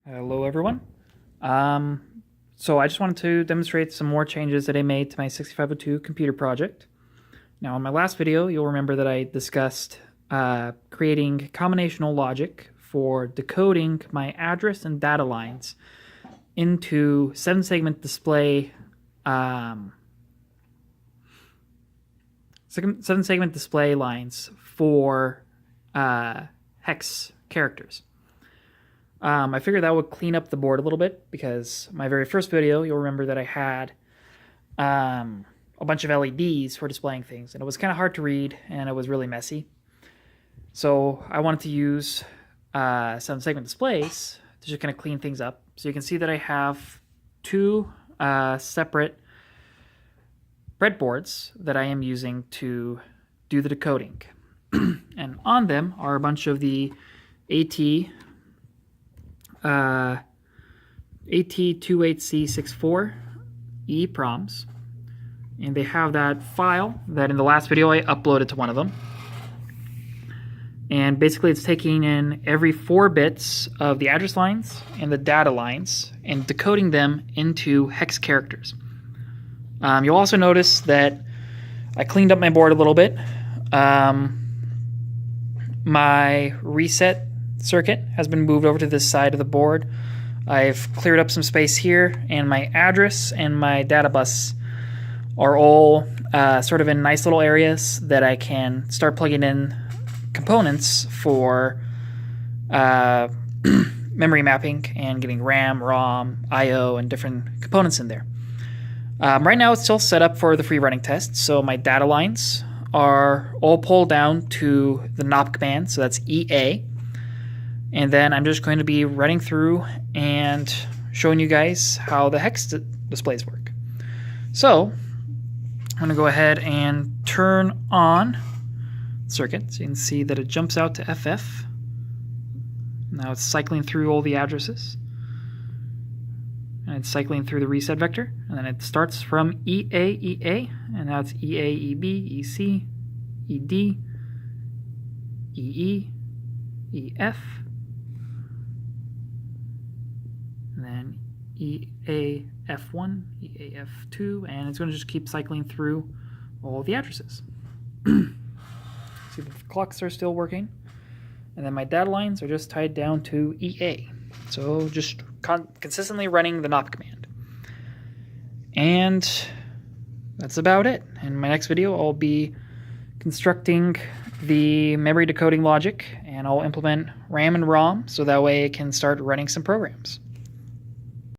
Hello everyone. So I just wanted to demonstrate some more changes that I made to my 6502 computer project. Now in my last video, you'll remember that I discussed creating combinational logic for decoding my address and data lines into 7-segment display 7-segment display lines for hex characters. I figured that would clean up the board a little bit because my very first video, you'll remember that I had a bunch of LEDs for displaying things, and it was kind of hard to read, and it was really messy. So I wanted to use 7-segment displays to just kind of clean things up. So you can see that I have two separate breadboards that I am using to do the decoding. And on them are a bunch of the AT 28C64 EEPROMs, and they have that file that in the last video I uploaded to one of them. And basically it's taking in every 4 bits of the address lines and the data lines and decoding them into hex characters. You'll also notice that I cleaned up my board a little bit. My reset circuit has been moved over to this side of the board. I've cleared up some space here, and my address and my data bus are all sort of in nice little areas that I can start plugging in components for memory mapping and getting RAM, ROM, IO, and different components in there. Right now it's still set up for the free running test, so my data lines are all pulled down to the NOP command, so that's EA. And then I'm just going to be running through and showing you guys how the hex displays work. So I'm going to go ahead and turn on the circuit so you can see that it jumps out to FF. Now it's cycling through all the addresses. And it's cycling through the reset vector. And then it starts from EA, and now it's EA, EB, EC, ED, EE, EF, and then EAF1, EAF2, and it's going to just keep cycling through all the addresses. See, the clocks are still working, and then my data lines are just tied down to EA. So just consistently running the NOP command. And that's about it. In my next video, I'll be constructing the memory decoding logic, and I'll implement RAM and ROM so that way it can start running some programs.